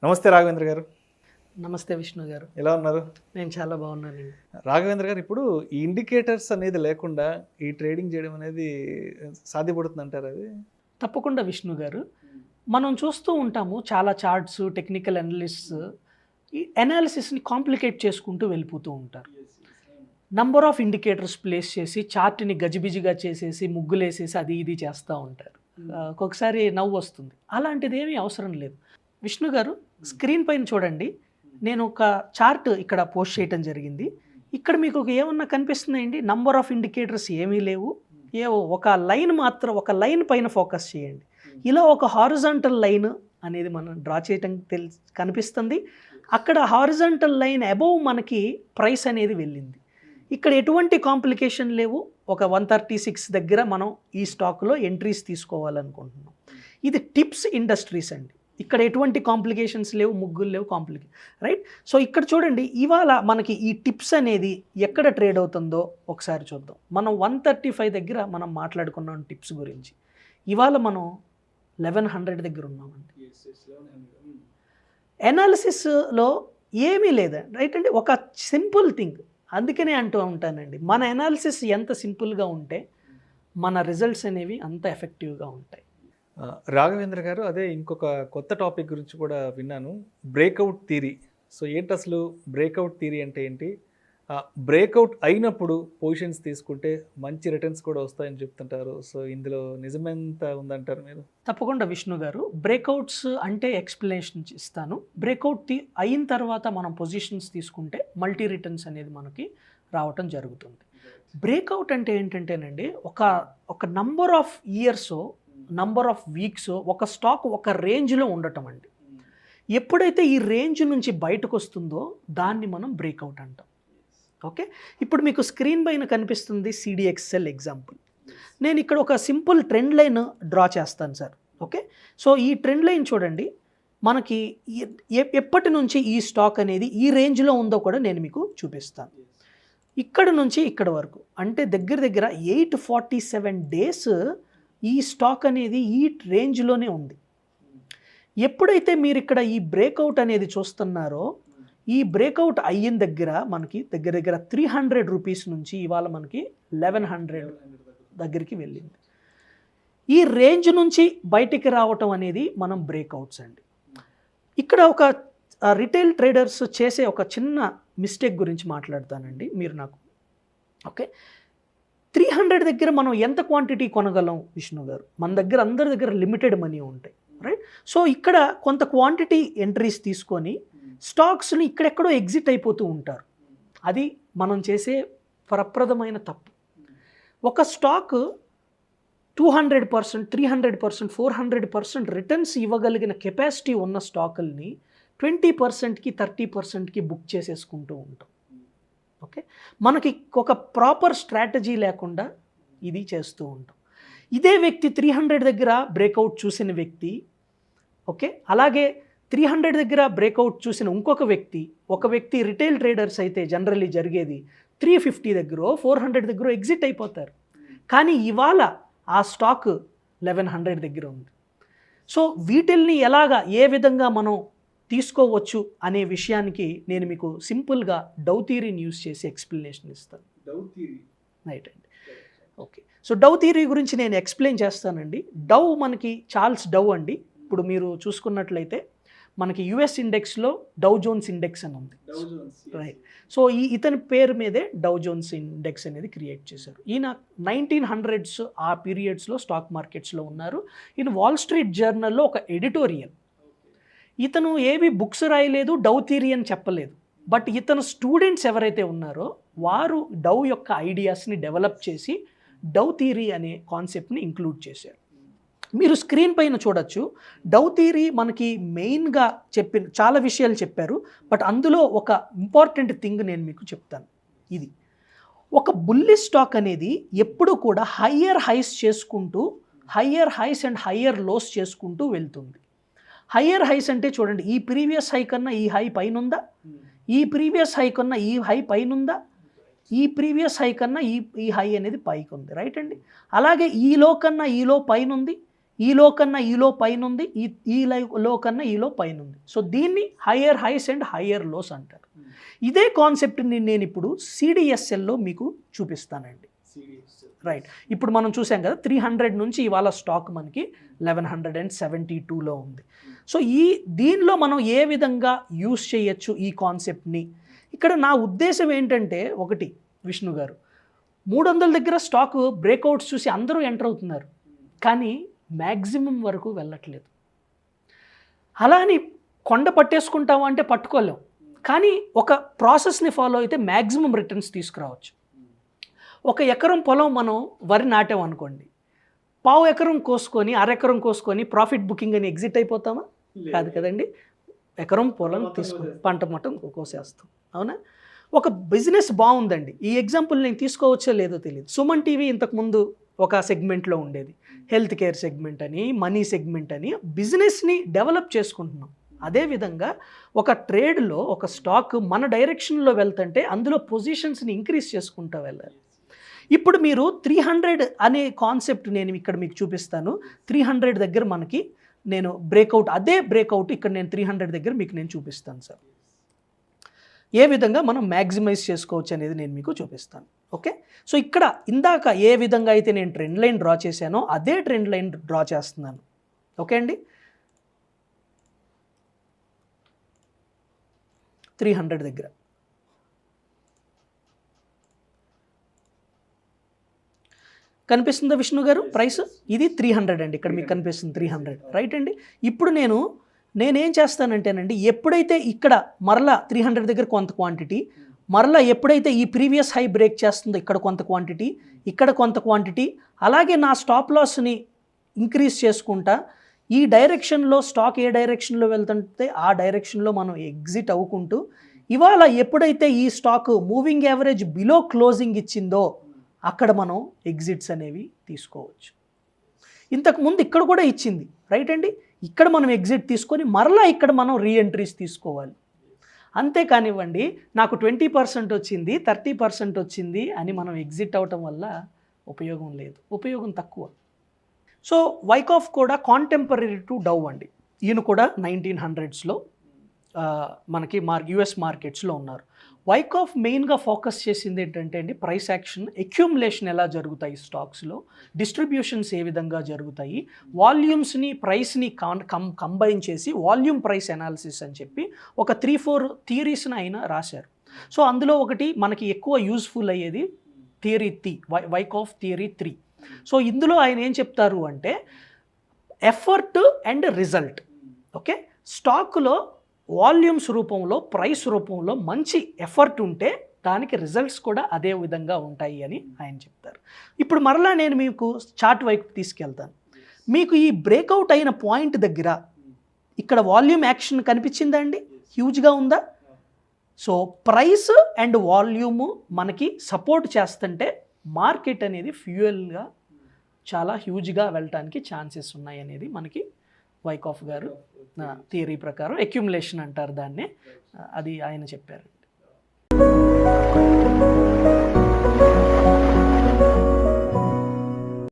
నమస్తే రాఘవేంద్ర గారు. నమస్తే విష్ణు గారు. ఎలా ఉన్నారు? నేను చాలా బాగున్నానండి. రాఘవేంద్ర గారు, ఇప్పుడు ఈ ఇండికేటర్స్ అనేది లేకుండా ఈ ట్రేడింగ్ చేయడం అనేది సాధ్యపడుతుంది అంటారు? అది తప్పకుండా విష్ణు గారు. మనం చూస్తూ ఉంటాము చాలా చార్ట్స్, టెక్నికల్ అనలిస్ట్స్ ఈ అనాలిసిస్ని కాంప్లికేట్ చేసుకుంటూ వెళ్ళిపోతూ ఉంటారు. నంబర్ ఆఫ్ ఇండికేటర్స్ ప్లేస్ చేసి చార్ట్ని గజిబిజిగా చేసేసి ముగ్గులేసేసి అది ఇది చేస్తూ ఉంటారు. ఒక్కొక్కసారి నవ్వు వస్తుంది. అలాంటిది ఏమీ అవసరం లేదు. విష్ణు గారు, స్క్రీన్ పైన చూడండి. నేను ఒక చార్ట్ ఇక్కడ పోస్ట్ చేయడం జరిగింది. ఇక్కడ మీకు ఏమన్నా కనిపిస్తున్నాయండి? నంబర్ ఆఫ్ ఇండికేటర్స్ ఏమీ లేవు. ఏవో ఒక లైన్ మాత్రం, ఒక లైన్ పైన ఫోకస్ చేయండి. ఇలా ఒక హారిజాంటల్ లైన్ అనేది మనం డ్రా చేయటం కనిపిస్తుంది. అక్కడ హారిజాంటల్ లైన్ అబోవ్ మనకి ప్రైస్ అనేది వెళ్ళింది. ఇక్కడ ఎటువంటి కాంప్లికేషన్ లేవు. ఒక 136 దగ్గర మనం ఈ స్టాక్లో ఎంట్రీస్ తీసుకోవాలనుకుంటున్నాం. ఇది టిప్స్ ఇండస్ట్రీస్ అండి. ఇక్కడ ఎటువంటి కాంప్లికేషన్స్ లేవు, ముగ్గులు లేవు, రైట్. సో ఇక్కడ చూడండి, ఇవాళ మనకి ఈ టిప్స్ అనేది ఎక్కడ ట్రేడ్ అవుతుందో ఒకసారి చూద్దాం. మనం 135 దగ్గర మనం మాట్లాడుకున్నాం టిప్స్ గురించి. ఇవాళ మనం 1100 దగ్గర ఉన్నామండి. ఎనాలిసిస్లో ఏమీ లేదండి, రైట్ అండి. ఒక సింపుల్ థింగ్, అందుకనే అంటూ ఉంటానండి, మన ఎనాలిసిస్ ఎంత సింపుల్గా ఉంటే మన రిజల్ట్స్ అనేవి అంత ఎఫెక్టివ్గా ఉంటాయి. రాఘవేంద్ర గారు, అదే ఇంకొక కొత్త టాపిక్ గురించి కూడా విన్నాను, బ్రేక్అవుట్ థియరీ. సో ఏంటి అసలు బ్రేక్అవుట్ థియరీ అంటే ఏంటి? బ్రేక్అవుట్ అయినప్పుడు పొజిషన్స్ తీసుకుంటే మంచి రిటర్న్స్ కూడా వస్తాయని చెప్తుంటారు. సో ఇందులో నిజమెంత ఉందంటారు మీరు? తప్పకుండా విష్ణు గారు, బ్రేక్అవుట్స్ అంటే ఎక్స్ప్లెనేషన్ ఇస్తాను. బ్రేక్అవుట్ అయిన తర్వాత మనం పొజిషన్స్ తీసుకుంటే మల్టీ రిటర్న్స్ అనేది మనకి రావటం జరుగుతుంది. బ్రేక్అవుట్ అంటే ఏంటంటేనండి, ఒక number of years, number of weeks ఒక స్టాక్ ఒక రేంజ్లో ఉండటం అండి. ఎప్పుడైతే ఈ రేంజ్ నుంచి బయటకు వస్తుందో దాన్ని మనం బ్రేక్అవుట్ అంటాం. ఓకే, ఇప్పుడు మీకు స్క్రీన్ పైన కనిపిస్తుంది CDXL ఎగ్జాంపుల్. నేను ఇక్కడ ఒక సింపుల్ ట్రెండ్ లైన్ డ్రా చేస్తాను సార్. ఓకే, సో ఈ ట్రెండ్ లైన్ చూడండి, మనకి ఎప్పటి నుంచి ఈ స్టాక్ అనేది ఈ రేంజ్లో ఉందో కూడా నేను మీకు చూపిస్తాను. ఇక్కడ నుంచి ఇక్కడ వరకు అంటే దగ్గర 847 డేస్ ఈ స్టాక్ అనేది ఈ రేంజ్లోనే ఉంది. ఎప్పుడైతే మీరు ఇక్కడ ఈ బ్రేక్అవుట్ అనేది చూస్తున్నారో, ఈ బ్రేక్అవుట్ అయిన దగ్గర మనకి దగ్గర 300 రూపీస్ నుంచి ఇవాళ మనకి 1100 దగ్గరికి వెళ్ళింది. ఈ రేంజ్ నుంచి బయటికి రావటం అనేది మనం బ్రేక్అవుట్స్ అండి. ఇక్కడ ఒక రిటైల్ ట్రేడర్స్ చేసే ఒక చిన్న మిస్టేక్ గురించి మాట్లాడతానండి మీరు నాకు. ఓకే, 300 దగ్గర మనం ఎంత క్వాంటిటీ కొనగలం విష్ణు గారు? మన దగ్గర అందరి దగ్గర లిమిటెడ్ మనీ ఉంటాయి, రైట్. సో ఇక్కడ కొంత క్వాంటిటీ ఎంట్రీస్ తీసుకొని స్టాక్స్ని ఇక్కడెక్కడో ఎగ్జిట్ అయిపోతూ ఉంటారు. అది మనం చేసే ప్రప్రదమైన తప్పు. ఒక స్టాక్ 200%, 300%, 400% రిటర్న్స్ ఇవ్వగలిగిన కెపాసిటీ ఉన్న స్టాకుల్ని 20%కి 30%కి బుక్ చేసేసుకుంటూ ఉంటాం. ఓకే, మనకి ఒక ప్రాపర్ స్ట్రాటజీ లేకుండా ఇది చేస్తూ ఉంటాం. ఇదే వ్యక్తి 300 దగ్గర బ్రేక్అవుట్ చూసిన వ్యక్తి, ఓకే, అలాగే 300 దగ్గర బ్రేక్అవుట్ చూసిన ఇంకొక వ్యక్తి, ఒక వ్యక్తి రిటైల్ ట్రేడర్స్ అయితే జనరల్లీ జరిగేది 350 దగ్గర 400 దగ్గర ఎగ్జిట్ అయిపోతారు. కానీ ఇవాళ ఆ స్టాక్ 1100 దగ్గర ఉంది. సో వీటిల్ని ఏ విధంగా మనం తీసుకోవచ్చు అనే విషయానికి నేను మీకు సింపుల్గా డౌ థియరీని యూజ్ చేసి ఎక్స్ప్లెనేషన్ ఇస్తాను. రైట్ అండి. ఓకే, సో డౌ థియరీ గురించి నేను ఎక్స్ప్లెయిన్ చేస్తానండి. డౌ మనకి చార్ల్స్ డౌ అండి. ఇప్పుడు మీరు చూసుకున్నట్లయితే మనకి US ఇండెక్స్లో డౌ జోన్స్ ఇండెక్స్ అని ఉంది, రైట్. సో ఇతని పేరు మీదే డౌ జోన్స్ ఇండెక్స్ అనేది క్రియేట్ చేశారు. ఈయన 1900s ఆ పీరియడ్స్లో స్టాక్ మార్కెట్స్లో ఉన్నారు. ఈయన వాల్ స్ట్రీట్ జర్నల్లో ఒక ఎడిటోరియల్. ఇతను ఏవి బుక్స్ రాయలేదు, డౌ థియరీ అని చెప్పలేదు. బట్ ఇతను స్టూడెంట్స్ ఎవరైతే ఉన్నారో వారు డౌ యొక్క ఐడియాస్ని డెవలప్ చేసి డౌ థియరీ అనే కాన్సెప్ట్ని ఇంక్లూడ్ చేశారు. మీరు స్క్రీన్ పైన చూడొచ్చు, డౌ థియరీ మనకి మెయిన్గా చాలా విషయాలు చెప్పారు. బట్ అందులో ఒక ఇంపార్టెంట్ థింగ్ నేను మీకు చెప్తాను. ఇది ఒక బుల్లిష్ స్టాక్ అనేది ఎప్పుడు కూడా హయ్యర్ హైస్ చేసుకుంటూ, higher highs and higher lows చేసుకుంటూ వెళ్తుంది. హయ్యర్ హైస్ అంటే చూడండి, ఈ ప్రీవియస్ హై కన్నా ఈ హై పైన ఉందా, ఈ ప్రీవియస్ హై కన్నా ఈ హై పైన ఉందా, ఈ ప్రీవియస్ హై కన్నా ఈ హై అనేది పైకి ఉంది, రైట్ అండి. అలాగే ఈ లో కన్నా ఈ లో పైన ఉంది, ఈలో కన్నా ఈలో పైన ఉంది, ఈ లో కన్నా ఈలో పైన ఉంది. సో దీన్ని higher highs and higher lows అంటారు. ఇదే కాన్సెప్ట్ని నేను ఇప్పుడు సిడిఎస్ఎల్లో మీకు చూపిస్తానండి. రైట్, ఇప్పుడు మనం చూసాం కదా 300 నుంచి ఇవాళ స్టాక్ మనకి 1172లో ఉంది. సో దీనిలో మనం ఏ విధంగా యూస్ చేయొచ్చు ఈ కాన్సెప్ట్ని? ఇక్కడ నా ఉద్దేశం ఏంటంటే, ఒకటి విష్ణు గారు, 300 దగ్గర స్టాక్ బ్రేక్అవుట్స్ చూసి అందరూ ఎంటర్ అవుతున్నారు, కానీ మ్యాక్సిమం వరకు వెళ్ళట్లేదు. అలా అని కొండ పట్టేసుకుంటాము అంటే పట్టుకోలేం, కానీ ఒక ప్రాసెస్ని ఫాలో అయితే మ్యాక్సిమం రిటర్న్స్ తీసుకురావచ్చు. ఒక ఎకరం పొలం మనం వరి నాటాం అనుకోండి, పావు ఎకరం కోసుకొని అరెకరం కోసుకొని ప్రాఫిట్ బుకింగ్ అని ఎగ్జిట్ అయిపోతామా? కాదు కదండి. ఎకరం పొలం తీసుకొని పంట మొత్తం కోసేస్తాం, అవునా? ఒక బిజినెస్ బాగుందండి, ఈ ఎగ్జాంపుల్ నేను తీసుకోవచ్చో లేదో తెలియదు. సుమన్ టీవీ ఇంతకుముందు ఒక సెగ్మెంట్లో ఉండేది, హెల్త్ కేర్ సెగ్మెంట్ అని, మనీ సెగ్మెంట్ అని, బిజినెస్ని డెవలప్ చేసుకుంటున్నాం. అదేవిధంగా ఒక ట్రేడ్లో ఒక స్టాక్ మన డైరెక్షన్లో వెళ్తుంటే అందులో పొజిషన్స్ని ఇంక్రీజ్ చేసుకుంటూ వెళ్ళాలి. ఇప్పుడు మీరు 300 అనే కాన్సెప్ట్ నేను ఇక్కడ మీకు చూపిస్తాను. 300 దగ్గర మనకి నేను బ్రేక్అవుట్, అదే బ్రేక్అవుట్ ఇక్కడ నేను 300 దగ్గర మీకు నేను చూపిస్తాను సార్. ఏ విధంగా మనం మ్యాక్సిమైజ్ చేసుకోవచ్చు అనేది నేను మీకు చూపిస్తాను. ఓకే, సో ఇక్కడ ఇందాక ఏ విధంగా అయితే నేను ట్రెండ్ లైన్ డ్రా చేశానో అదే ట్రెండ్ లైన్ డ్రా చేస్తున్నాను. ఓకే అండి, 300 దగ్గర కనిపిస్తుందా విష్ణు గారు ప్రైస్? ఇది 300 అండి, ఇక్కడ మీకు కనిపిస్తుంది 300, రైట్ అండి. ఇప్పుడు నేనేం చేస్తానంటేనండి, ఎప్పుడైతే ఇక్కడ మరలా 300 దగ్గర కొంత క్వాంటిటీ, మరలా ఎప్పుడైతే ఈ ప్రీవియస్ హై బ్రేక్ చేస్తుందో ఇక్కడ కొంత క్వాంటిటీ, ఇక్కడ కొంత క్వాంటిటీ, అలాగే నా స్టాప్ లాస్ని ఇంక్రీజ్ చేసుకుంటా ఈ డైరెక్షన్లో స్టాక్ ఏ డైరెక్షన్లో వెళ్తుంటే ఆ డైరెక్షన్లో మనం ఎగ్జిట్ అవ్వుకుంటూ, ఇవాళ ఎప్పుడైతే ఈ stock moving average below closing ఇచ్చిందో అక్కడ మనం ఎగ్జిట్స్ అనేవి తీసుకోవచ్చు. ఇంతకుముందు ఇక్కడ కూడా ఇచ్చింది, రైట్ అండి. ఇక్కడ మనం ఎగ్జిట్ తీసుకొని మరలా ఇక్కడ మనం రీఎంట్రీస్ తీసుకోవాలి. అంతేకానివ్వండి నాకు 20% వచ్చింది, 30% వచ్చింది అని మనం ఎగ్జిట్ అవటం వల్ల ఉపయోగం లేదు, ఉపయోగం తక్కువ. సో వైకాఫ్ కూడా కాంటెంపరీ టు డౌ అండి. ఈయన కూడా 1900స్లో మనకి యుఎస్ మార్కెట్స్లో ఉన్నారు. వైకాఫ్ మెయిన్గా ఫోకస్ చేసింది ఏంటంటే అండి, ప్రైస్ యాక్షన్, అక్యూములేషన్ ఎలా జరుగుతాయి స్టాక్స్లో, డిస్ట్రిబ్యూషన్స్ ఏ విధంగా జరుగుతాయి, వాల్యూమ్స్ని ప్రైస్ని కంబైన్ చేసి వాల్యూమ్ ప్రైస్ అనాలిసిస్ అని చెప్పి ఒక 3-4 థియరీస్ని ఆయన రాశారు. సో అందులో ఒకటి మనకి ఎక్కువ యూజ్ఫుల్ అయ్యేది థియరీ వైకాఫ్ థియరీ 3. సో ఇందులో ఆయన ఏం చెప్తారు అంటే, ఎఫర్ట్ అండ్ రిజల్ట్. ఓకే, స్టాక్లో వాల్యూమ్స్ రూపంలో, ప్రైస్ రూపంలో మంచి ఎఫర్ట్ ఉంటే దానికి రిజల్ట్స్ కూడా అదే విధంగా ఉంటాయి అని ఆయన చెప్తారు. ఇప్పుడు మరలా నేను మీకు చార్ట్ వైపు తీసుకెళ్తాను. మీకు ఈ బ్రేక్అవుట్ అయిన పాయింట్ దగ్గర ఇక్కడ వాల్యూమ్ యాక్షన్ కనిపించిందా అండి? హ్యూజ్గా ఉందా? సో ప్రైస్ అండ్ వాల్యూము మనకి సపోర్ట్ చేస్తుంటే మార్కెట్ అనేది ఫ్యూయల్గా చాలా హ్యూజ్గా వెళ్ళటానికి ఛాన్సెస్ ఉన్నాయి అనేది మనకి వైకాఫ్ గారు థియరీ ప్రకారం అక్యుములేషన్ అంటారు దాన్ని, అది ఆయన చెప్పారు.